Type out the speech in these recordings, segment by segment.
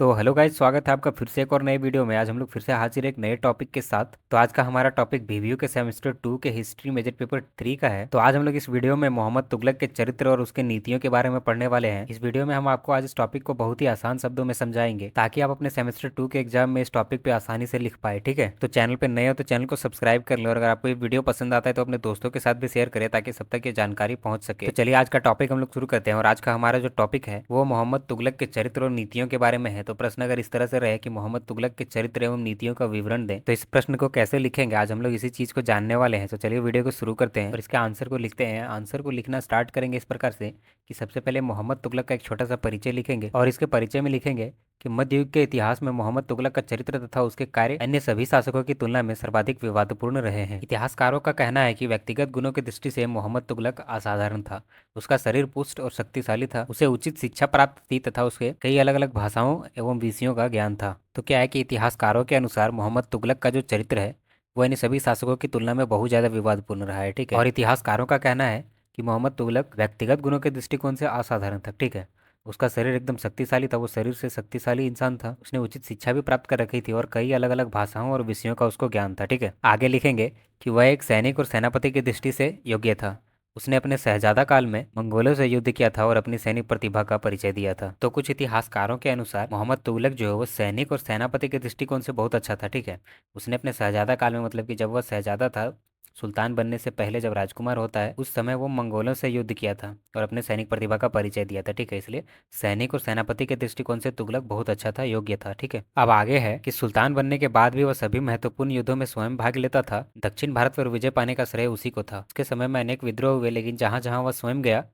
तो hello guys, स्वागत है आपका फिर से एक और नए वीडियो में। आज हम लोग फिर से हाजिर हैं एक नए टॉपिक के साथ। तो आज का हमारा टॉपिक बीबीयू के सेमेस्टर 2 के हिस्ट्री मेजर पेपर 3 का है। तो आज हम लोग इस वीडियो में मोहम्मद तुगलक के चरित्र और उसके नीतियों के बारे में पढ़ने वाले हैं। इस वीडियो में हम आपको आज इस टॉपिक को बहुत ही आसान शब्दों में समझाएंगे ताकि आप अपने सेमेस्टर 2 के एग्जाम में इस टॉपिक पे आसानी से लिख पाए। ठीक है, तो चैनल पे नए हो तो चैनल को सब्सक्राइब कर लो, और अगर आपको ये वीडियो पसंद आता है तो अपने दोस्तों के साथ भी शेयर करें ताकि सब तक ये जानकारी पहुंच सके। तो चलिए आज का टॉपिक हम लोग शुरू करते हैं। और आज का हमारा जो टॉपिक है वो मोहम्मद तुगलक के चरित्र और नीतियों के बारे में है। तो प्रश्न अगर इस तरह से रहे कि मोहम्मद तुगलक के चरित्र एवं नीतियों का विवरण दें, तो इस प्रश्न को कैसे लिखेंगे, आज हम लोग इसी चीज को जानने वाले हैं। तो चलिए वीडियो को शुरू करते हैं और इसके आंसर को लिखते हैं। आंसर को लिखना स्टार्ट करेंगे इस प्रकार से कि सबसे पहले मोहम्मद तुगलक का एक छोटा सा परिचय लिखेंगे, और इसके परिचय में लिखेंगे कि मध्य युग के इतिहास में मोहम्मद तुगलक का चरित्र तथा उसके कार्य अन्य सभी शासकों की तुलना में सर्वाधिक विवादपूर्ण रहे हैं। इतिहासकारों का कहना है कि व्यक्तिगत गुणों की दृष्टि से मोहम्मद तुगलक असाधारण था। उसका शरीर पुष्ट और शक्तिशाली था, उसे उचित शिक्षा प्राप्त थी तथा उसके कई अलग अलग भाषाओं एवं विषयों का ज्ञान था। तो क्या है कि इतिहासकारों के अनुसार मोहम्मद तुगलक का जो चरित्र है वो इन सभी शासकों की तुलना में बहुत ज़्यादा विवादपूर्ण रहा है। ठीक है, और इतिहासकारों का कहना है कि मोहम्मद तुगलक व्यक्तिगत गुणों के दृष्टिकोण से असाधारण था। ठीक है, उसका शरीर एकदम शक्तिशाली था, वो शरीर से शक्तिशाली इंसान था, उसने उचित शिक्षा भी प्राप्त कर रखी थी और कई अलग अलग भाषाओं और विषयों का उसको ज्ञान था। ठीक है, आगे लिखेंगे कि वह एक सैनिक और सेनापति की दृष्टि से योग्य था। उसने अपने शहजादा काल में मंगोलों से युद्ध किया था और अपनी सैनिक प्रतिभा का परिचय दिया था। तो कुछ इतिहासकारों के अनुसार मोहम्मद तुगलक जो है वो सैनिक और सेनापति के दृष्टिकोण से बहुत अच्छा था। ठीक है, उसने अपने शहजादा काल में, मतलब कि जब वह शहजादा था, सुल्तान बनने से पहले जब राजकुमार होता है, उस समय वो मंगोलों से युद्ध किया था और अपने सैनिक प्रतिभा का परिचय दिया था। ठीक है, इसलिए सैनिक और सेनापति के दृष्टिकोण से तुगलक बहुत अच्छा था, योग्य था। ठीक है, अब आगे है कि सुल्तान बनने के बाद भी वह सभी महत्वपूर्ण युद्धों में स्वयं भाग लेता था। दक्षिण भारत पर विजय पाने का श्रेय उसी को था। उसके समय में अनेक विद्रोह हुए, लेकिन जहां जहां वह स्वयं गया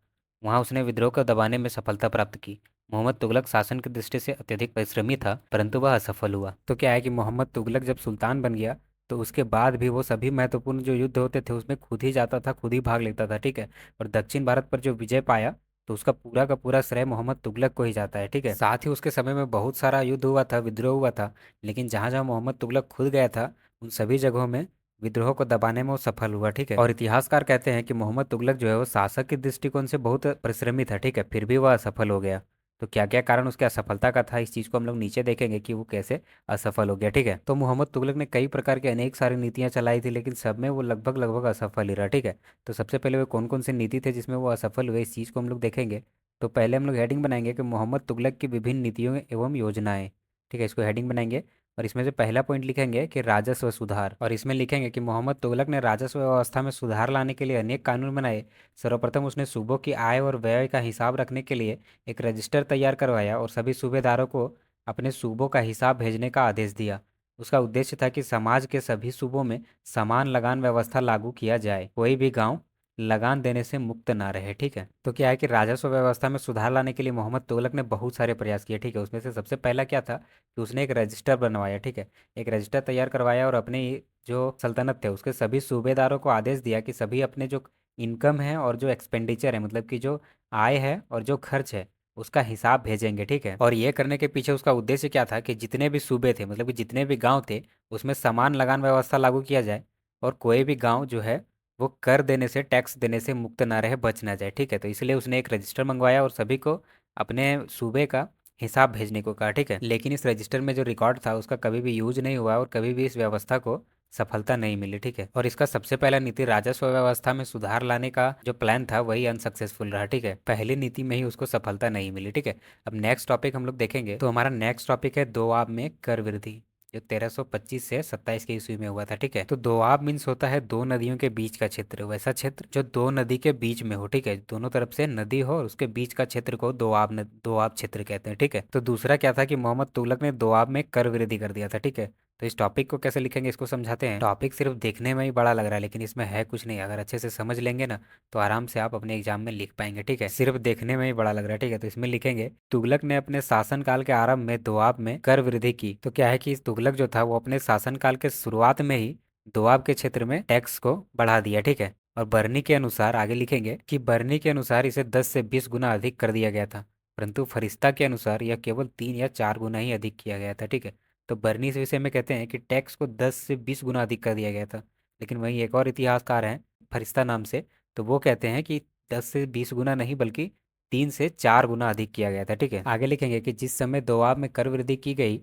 वहां उसने विद्रोह को दबाने में सफलता प्राप्त की। मोहम्मद तुगलक शासन की दृष्टि से अत्यधिक परिश्रमी था, परंतु वह असफल हुआ। तो क्या है कि मोहम्मद तुगलक जब सुल्तान बन गया तो उसके बाद भी वो सभी महत्वपूर्ण जो युद्ध होते थे उसमें खुद ही जाता था, खुद ही भाग लेता था। ठीक है, और दक्षिण भारत पर जो विजय पाया तो उसका पूरा का पूरा श्रेय मोहम्मद तुगलक को ही जाता है। ठीक है, साथ ही उसके समय में बहुत सारा युद्ध हुआ था, विद्रोह हुआ था, लेकिन जहां जहां मोहम्मद तुगलक खुद गया था उन सभी जगहों में विद्रोह को दबाने में वो सफल हुआ। ठीक है, और इतिहासकार कहते हैं कि मोहम्मद तुगलक जो है वो शासक के दृष्टिकोण से बहुत परिश्रमी था। ठीक है, फिर भी वह असफल हो गया। तो क्या क्या कारण उसके असफलता का था, इस चीज़ को हम लोग नीचे देखेंगे कि वो कैसे असफल हो गया। ठीक है, तो मोहम्मद तुगलक ने कई प्रकार की अनेक सारी नीतियां चलाई थी, लेकिन सब में वो लगभग लगभग असफल ही रहा। ठीक है, तो सबसे पहले वो कौन कौन सी नीति थे जिसमें वो असफल हुए, इस चीज़ को हम लोग देखेंगे। तो पहले हम लोग हेडिंग बनाएंगे कि मोहम्मद तुगलक की विभिन्न नीतियों एवं योजनाएं। ठीक है, इसको हेडिंग बनाएंगे और इसमें से पहला पॉइंट लिखेंगे कि राजस्व सुधार, और इसमें लिखेंगे कि मोहम्मद तुगलक ने राजस्व व्यवस्था में सुधार लाने के लिए अनेक कानून बनाए। सर्वप्रथम उसने सूबों की आय और व्यय का हिसाब रखने के लिए एक रजिस्टर तैयार करवाया और सभी सूबेदारों को अपने सूबों का हिसाब भेजने का आदेश दिया। उसका उद्देश्य था कि समाज के सभी सूबों में समान लगान व्यवस्था लागू किया जाए, कोई भी गांव लगान देने से मुक्त ना रहे। ठीक है, तो क्या है कि राजस्व व्यवस्था में सुधार लाने के लिए मोहम्मद तुगलक ने बहुत सारे प्रयास किए। ठीक है, उसमें से सबसे पहला क्या था कि उसने एक रजिस्टर बनवाया। ठीक है, एक रजिस्टर तैयार करवाया और अपने जो सल्तनत थे उसके सभी सूबेदारों को आदेश दिया कि सभी अपने जो इनकम है और जो एक्सपेंडिचर है, मतलब कि जो आय है और जो खर्च है, उसका हिसाब भेजेंगे। ठीक है, और ये करने के पीछे उसका उद्देश्य क्या था कि जितने भी सूबे थे, मतलब कि जितने भी गांव थे, उसमें समान लगान व्यवस्था लागू किया जाए और कोई भी गांव जो है वो कर देने से, टैक्स देने से मुक्त ना रहे, बच ना जाए। ठीक है, तो इसलिए उसने एक रजिस्टर मंगवाया और सभी को अपने सूबे का हिसाब भेजने को कहा। ठीक है, लेकिन इस रजिस्टर में जो रिकॉर्ड था उसका कभी भी यूज नहीं हुआ और कभी भी इस व्यवस्था को सफलता नहीं मिली। ठीक है, और इसका सबसे पहला नीति राजस्व व्यवस्था में सुधार लाने का जो प्लान था वही अनसक्सेसफुल रहा। ठीक है, पहली नीति में ही उसको सफलता नहीं मिली। ठीक है, अब नेक्स्ट टॉपिक हम लोग देखेंगे। तो हमारा नेक्स्ट टॉपिक है दोआब में कर वृद्धि, जो 1325 से 27 के ईस्वी में हुआ था। ठीक है, तो दोआब मीन्स होता है दो नदियों के बीच का क्षेत्र, वैसा क्षेत्र जो दो नदी के बीच में हो। ठीक है, दोनों तरफ से नदी हो और उसके बीच का क्षेत्र को दोआब क्षेत्र कहते हैं। ठीक है, तो दूसरा क्या था कि मोहम्मद तुगलक ने दोआब में कर वृद्धि कर दिया था। ठीक है, तो इस टॉपिक को कैसे लिखेंगे इसको समझाते हैं। टॉपिक सिर्फ देखने में ही बड़ा लग रहा है, लेकिन इसमें है कुछ नहीं। अगर अच्छे से समझ लेंगे ना तो आराम से आप अपने एग्जाम में लिख पाएंगे। ठीक है, सिर्फ देखने में ही बड़ा लग रहा है। ठीक है, तो इसमें लिखेंगे तुगलक ने अपने शासनकाल के आरंभ में दोआब में कर वृद्धि की। तो क्या है कि इस तुगलक जो था वो अपने शासनकाल के शुरुआत में ही दोआब के क्षेत्र में टैक्स को बढ़ा दिया। ठीक है, और बर्नी के अनुसार आगे लिखेंगे कि बर्नी के अनुसार इसे 10 से 20 गुना अधिक कर दिया गया था, परंतु फरिश्ता के अनुसार यह केवल 3 या 4 गुना ही अधिक किया गया था। ठीक है, तो बर्नी इस विषय में कहते हैं कि टैक्स को 10 से 20 गुना अधिक कर दिया गया था, लेकिन वहीं एक और इतिहासकार हैं फरिश्ता नाम से, तो वो कहते हैं कि 10 से 20 गुना नहीं बल्कि 3 से 4 गुना अधिक किया गया था। ठीक है, आगे लिखेंगे कि जिस समय दोआब में कर वृद्धि की गई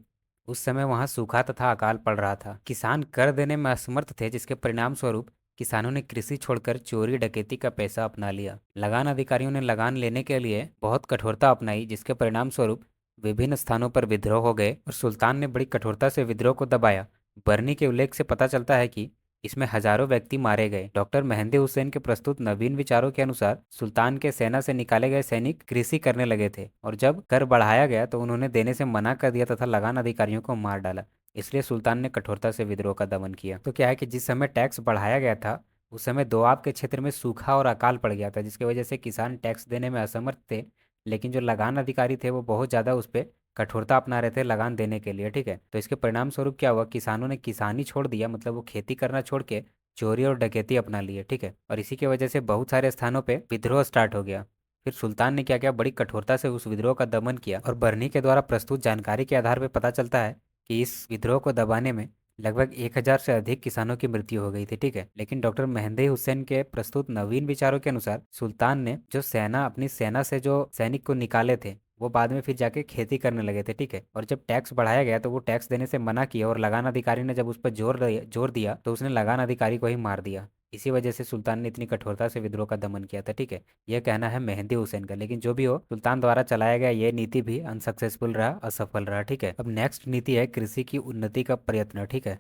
उस समय वहां सूखा तथा अकाल पड़ रहा था। किसान कर देने में असमर्थ थे, जिसके परिणाम स्वरूप किसानों ने कृषि छोड़कर चोरी डकैती का पैसा अपना लिया। लगान अधिकारियों ने लगान लेने के लिए बहुत कठोरता अपनाई, जिसके परिणाम स्वरूप विभिन्न स्थानों पर विद्रोह हो गए और सुल्तान ने बड़ी कठोरता से विद्रोह को दबाया। बर्नी के उल्लेख से पता चलता है कि इसमें हजारों व्यक्ति मारे गए। डॉक्टर मेहंदी हुसैन के प्रस्तुत नवीन विचारों के अनुसार सुल्तान के सेना से निकाले गए सैनिक कृषि करने लगे थे और जब कर बढ़ाया गया तो उन्होंने देने से मना कर दिया तथा लगान अधिकारियों को मार डाला। इसलिए सुल्तान ने कठोरता से विद्रोह का दमन किया। तो क्या है कि जिस समय टैक्स बढ़ाया गया था उस समय दोआब के क्षेत्र में सूखा और अकाल पड़ गया था, जिसकी वजह से किसान टैक्स देने में असमर्थ थे। लेकिन जो लगान अधिकारी थे वो बहुत ज़्यादा उस पर कठोरता अपना रहे थे लगान देने के लिए। ठीक है, तो इसके परिणाम स्वरूप क्या हुआ, किसानों ने किसानी छोड़ दिया, मतलब वो खेती करना छोड़ के चोरी और डकैती अपना लिए। ठीक है, और इसी की वजह से बहुत सारे स्थानों पे विद्रोह स्टार्ट हो गया। फिर सुल्तान ने क्या किया, बड़ी कठोरता से उस विद्रोह का दमन किया और बर्नी के द्वारा प्रस्तुत जानकारी के आधार पर पता चलता है कि इस विद्रोह को दबाने में लगभग 1,000 से अधिक किसानों की मृत्यु हो गई थी। ठीक है, लेकिन डॉक्टर मेहंदी हुसैन के प्रस्तुत नवीन विचारों के अनुसार सुल्तान ने जो सेना अपनी सेना से जो सैनिक को निकाले थे वो बाद में फिर जाके खेती करने लगे थे। ठीक है, और जब टैक्स बढ़ाया गया तो वो टैक्स देने से मना किया और लगान अधिकारी ने जब उस पर जोर दिया तो उसने लगान अधिकारी को ही मार दिया। इसी वजह से सुल्तान ने इतनी कठोरता से विद्रोह का दमन किया था। ठीक है, यह कहना है मेहंदी हुसैन का। लेकिन जो भी हो, सुल्तान द्वारा चलाया गया ये नीति भी अनसक्सेसफुल रहा, असफल रहा। ठीक है, अब नेक्स्ट नीति है कृषि की उन्नति का प्रयत्न। ठीक है,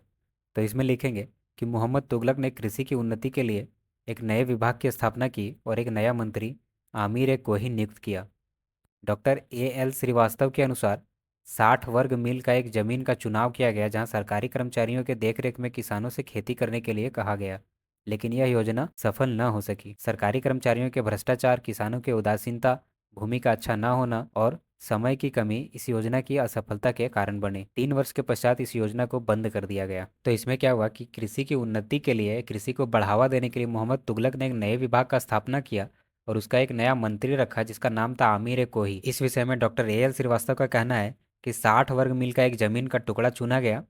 तो इसमें लिखेंगे कि मोहम्मद तुगलक ने कृषि की उन्नति के लिए एक नए विभाग की स्थापना की और एक नया मंत्री आमिर को ही नियुक्त किया। डॉक्टर एल श्रीवास्तव के अनुसार 60 वर्ग मील का एक जमीन का चुनाव किया गया जहां सरकारी कर्मचारियों के देखरेख में किसानों से खेती करने के लिए कहा गया। लेकिन यह योजना सफल न हो सकी। सरकारी कर्मचारियों के भ्रष्टाचार, किसानों की उदासीनता, भूमि का अच्छा न होना और समय की कमी इस योजना की असफलता के कारण बने। 3 वर्ष के पश्चात इस योजना को बंद कर दिया गया। तो इसमें क्या हुआ कि कृषि की उन्नति के लिए, कृषि को बढ़ावा देने के लिए मोहम्मद तुगलक ने एक नए विभाग का स्थापना किया और उसका एक नया मंत्री रखा जिसका नाम था आमिर कोही। इस विषय में डॉक्टर एल श्रीवास्तव का कहना है कि 60 वर्ग मील का एक जमीन का टुकड़ा चुना गया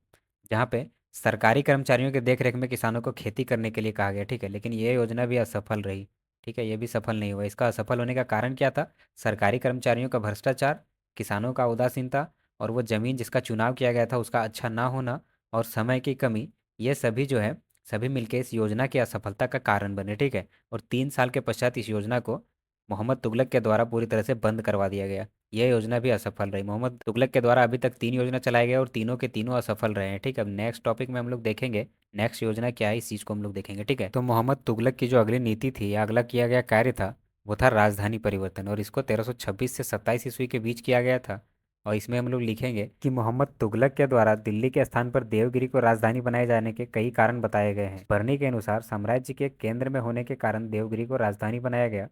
जहाँ पे सरकारी कर्मचारियों के देखरेख में किसानों को खेती करने के लिए कहा गया। ठीक है, लेकिन ये योजना भी असफल रही। ठीक है, ये भी सफल नहीं हुआ। इसका असफल होने का कारण क्या था, सरकारी कर्मचारियों का भ्रष्टाचार, किसानों का उदासीनता और वो जमीन जिसका चुनाव किया गया था उसका अच्छा ना होना और समय की कमी। ये सभी जो है सभी मिलकर इस योजना की असफलता का कारण बने। ठीक है, और 3 साल के पश्चात इस योजना को मोहम्मद तुगलक के द्वारा पूरी तरह से बंद करवा दिया गया। यह योजना भी असफल रही। मोहम्मद तुगलक के द्वारा अभी तक 3 योजना चलाए गए और तीनों के तीनों असफल रहे हैं। ठीक है, अब नेक्स्ट टॉपिक में हम लोग देखेंगे नेक्स्ट योजना क्या है, इस चीज़ को हम लोग देखेंगे। ठीक है, तो मोहम्मद तुगलक की जो अगली नीति थी या अगला किया गया कार्य था वो था राजधानी परिवर्तन, और इसको 1326 से 27 ईस्वी के बीच किया गया था। और इसमें हम लोग लिखेंगे कि मोहम्मद तुगलक के द्वारा दिल्ली के स्थान पर देवगिरी को राजधानी बनाए जाने के कई कारण बताए गए हैं। बर्नी के अनुसार साम्राज्य के केंद्र में होने के कारण देवगिरी को राजधानी बनाया गया।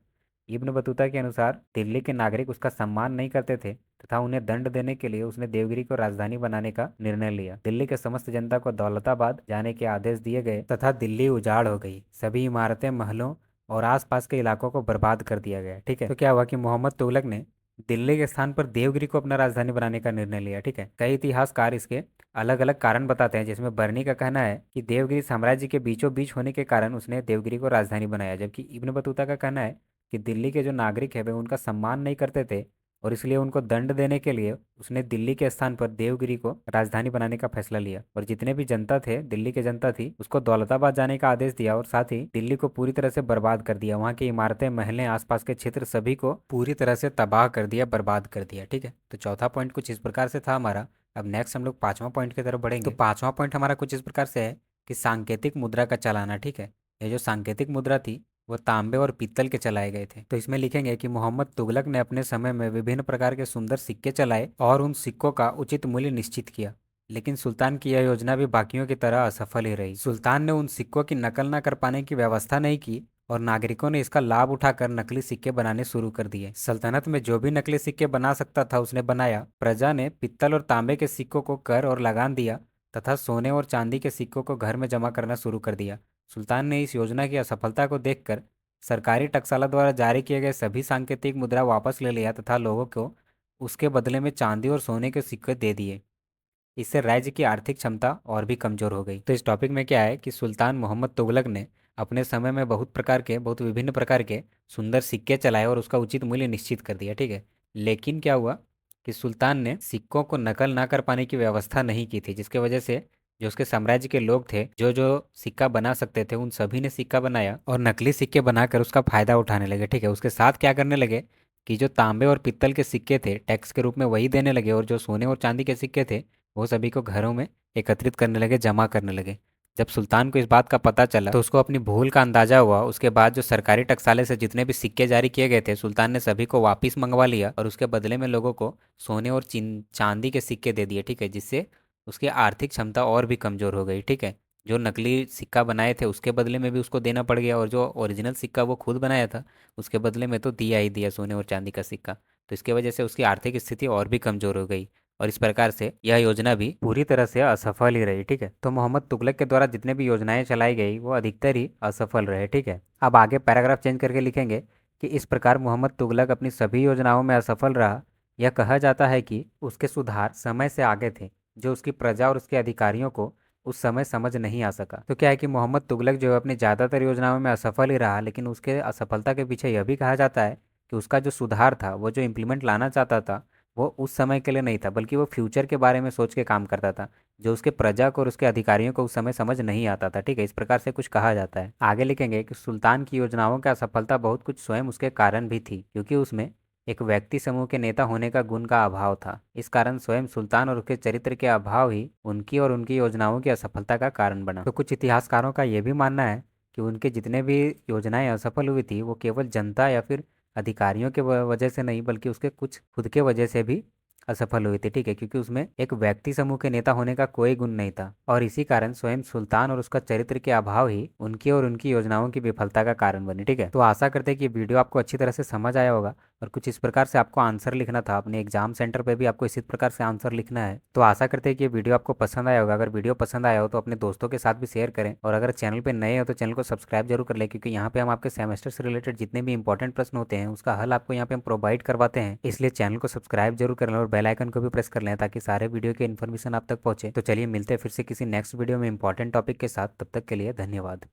इब्न बतूता के अनुसार दिल्ली के नागरिक उसका सम्मान नहीं करते थे तथा उन्हें दंड देने के लिए उसने देवगिरी को राजधानी बनाने का निर्णय लिया। दिल्ली के समस्त जनता को दौलताबाद जाने के आदेश दिए गए तथा दिल्ली उजाड़ हो गई। सभी इमारतें, महलों और आसपास के इलाकों को बर्बाद कर दिया गया। ठीक है, तो क्या हुआ कि मोहम्मद तुगलक ने दिल्ली के स्थान पर देवगिरी को अपना राजधानी बनाने का निर्णय लिया। ठीक है, कई इतिहासकार इसके अलग अलग कारण बताते हैं, जिसमें बर्नी का कहना है कि देवगिरी साम्राज्य के बीचों बीच होने के कारण उसने देवगिरी को राजधानी बनाया, जबकि इब्न बतूता का कहना है कि दिल्ली के जो नागरिक है वे उनका सम्मान नहीं करते थे और इसलिए उनको दंड देने के लिए उसने दिल्ली के स्थान पर देवगिरी को राजधानी बनाने का फैसला लिया और जितने भी जनता थे, दिल्ली की जनता थी, उसको दौलताबाद जाने का आदेश दिया और साथ ही दिल्ली को पूरी तरह से बर्बाद कर दिया। वहाँ की इमारतें, महलें, आसपास के क्षेत्र सभी को पूरी तरह से तबाह कर दिया, बर्बाद कर दिया। ठीक है, तो चौथा पॉइंट कुछ इस प्रकार से था हमारा। अब नेक्स्ट हम लोग 5वां पॉइंट की तरफ बढ़ेंगे। तो 5वां पॉइंट हमारा कुछ इस प्रकार से है कि सांकेतिक मुद्रा का चलाना। ठीक है, ये जो सांकेतिक मुद्रा थी वो तांबे और पीतल के चलाए गए थे। तो इसमें लिखेंगे कि मोहम्मद तुगलक ने अपने समय में विभिन्न प्रकार के सुंदर सिक्के चलाए और उन सिक्कों का उचित मूल्य निश्चित किया। लेकिन सुल्तान की यह योजना भी बाकियों की तरह असफल ही रही। सुल्तान ने उन सिक्कों की नकल न कर पाने की व्यवस्था नहीं की और नागरिकों ने इसका लाभ उठाकर नकली सिक्के बनाने शुरू कर दिए। सल्तनत में जो भी नकली सिक्के बना सकता था उसने बनाया। प्रजा ने पित्तल और तांबे के सिक्कों को कर और लगान दिया तथा सोने और चांदी के सिक्कों को घर में जमा करना शुरू कर दिया। सुल्तान ने इस योजना की असफलता को देखकर सरकारी टकसाला द्वारा जारी किए गए सभी सांकेतिक मुद्रा वापस ले लिया तथा लोगों को उसके बदले में चांदी और सोने के सिक्के दे दिए। इससे राज्य की आर्थिक क्षमता और भी कमजोर हो गई। तो इस टॉपिक में क्या है कि सुल्तान मोहम्मद तुगलक ने अपने समय में बहुत विभिन्न प्रकार के सुंदर सिक्के चलाए और उसका उचित मूल्य निश्चित कर दिया, ठीक है। लेकिन क्या हुआ कि सुल्तान ने सिक्कों को नकल ना कर पाने की व्यवस्था नहीं की थी, जिसके वजह से जो उसके साम्राज्य के लोग थे, जो जो सिक्का बना सकते थे, उन सभी ने सिक्का बनाया और नकली सिक्के बनाकर उसका फायदा उठाने लगे, ठीक है। उसके साथ क्या करने लगे कि जो तांबे और पित्तल के सिक्के थे टैक्स के रूप में वही देने लगे, और जो सोने और चांदी के सिक्के थे वो सभी को घरों में एकत्रित करने लगे, जमा करने लगे। जब सुल्तान को इस बात का पता चला तो उसको अपनी भूल का अंदाजा हुआ। उसके बाद जो सरकारी टकसाले से जितने भी सिक्के जारी किए गए थे, सुल्तान ने सभी को वापस मंगवा लिया और उसके बदले में लोगों को सोने और चांदी के सिक्के दे दिए, ठीक है, जिससे उसकी आर्थिक क्षमता और भी कमज़ोर हो गई, ठीक है। जो नकली सिक्का बनाए थे उसके बदले में भी उसको देना पड़ गया, और जो ओरिजिनल सिक्का वो खुद बनाया था उसके बदले में तो दिया ही दिया सोने और चांदी का सिक्का। तो इसकी वजह से उसकी आर्थिक स्थिति और भी कमज़ोर हो गई, और इस प्रकार से यह योजना भी पूरी तरह से असफल ही रही, ठीक है। तो मोहम्मद तुगलक के द्वारा जितने भी योजनाएं चलाई गई वो अधिकतर ही असफल रहे, ठीक है। अब आगे पैराग्राफ चेंज करके लिखेंगे कि इस प्रकार मोहम्मद तुगलक अपनी सभी योजनाओं में असफल रहा। यह कहा जाता है कि उसके सुधार समय से आगे थे, जो उसकी प्रजा और उसके अधिकारियों को उस समय समझ नहीं आ सका। तो क्या है कि मोहम्मद तुगलक जो है अपनी ज़्यादातर योजनाओं में असफल ही रहा, लेकिन उसके असफलता के पीछे यह भी कहा जाता है कि उसका जो सुधार था, वो जो इम्प्लीमेंट लाना चाहता था, वो उस समय के लिए नहीं था, बल्कि वो फ्यूचर के बारे में सोच के काम करता था, जो उसके प्रजा को और उसके अधिकारियों को उस समय समझ नहीं आता था, ठीक है। इस प्रकार से कुछ कहा जाता है। आगे लिखेंगे कि सुल्तान की योजनाओं की असफलता बहुत कुछ स्वयं उसके कारण भी थी, क्योंकि उसमें एक व्यक्ति समूह के नेता होने का गुण का अभाव था। इस कारण स्वयं सुल्तान और उसके चरित्र के अभाव ही उनकी और उनकी योजनाओं की असफलता का कारण बना। तो कुछ इतिहासकारों का यह भी मानना है कि उनके जितने भी योजनाएं असफल हुई थी वो केवल जनता या फिर अधिकारियों के वजह से नहीं, बल्कि उसके कुछ खुद के वजह से भी असफल हुई थी, ठीक है, क्योंकि उसमें एक व्यक्ति समूह के नेता होने का कोई गुण नहीं था, और इसी कारण स्वयं सुल्तान और उसका चरित्र के अभाव ही उनकी और उनकी योजनाओं की विफलता का कारण बनी, ठीक है। तो आशा करते हैं कि वीडियो आपको अच्छी तरह से समझ आया होगा, और कुछ इस प्रकार से आपको आंसर लिखना था अपने एग्जाम सेंटर पे भी आपको इसी प्रकार से आंसर लिखना है। तो आशा करते हैं कि ये वीडियो आपको पसंद आया होगा। अगर वीडियो पसंद आया हो तो अपने दोस्तों के साथ भी शेयर करें, और अगर चैनल पे नए हो तो चैनल को सब्सक्राइब जरूर कर लें, क्योंकि यहाँ पे हम आपके सेमेस्टर से रिलेटेड जितने भी इंपॉर्टेंट प्रश्न होते हैं उसका हल आपको यहाँ पे हम प्रोवाइड करवाते हैं। इसलिए चैनल को सब्सक्राइब जरूर कर लें और बेल आइकन को भी प्रेस कर लें, ताकि सारे वीडियो के इन्फॉर्मेशन आप तक पहुंचे। तो चलिए मिलते हैं फिर से किसी नेक्स्ट वीडियो में इंपॉर्टेंट टॉपिक के साथ। तब तक के लिए धन्यवाद।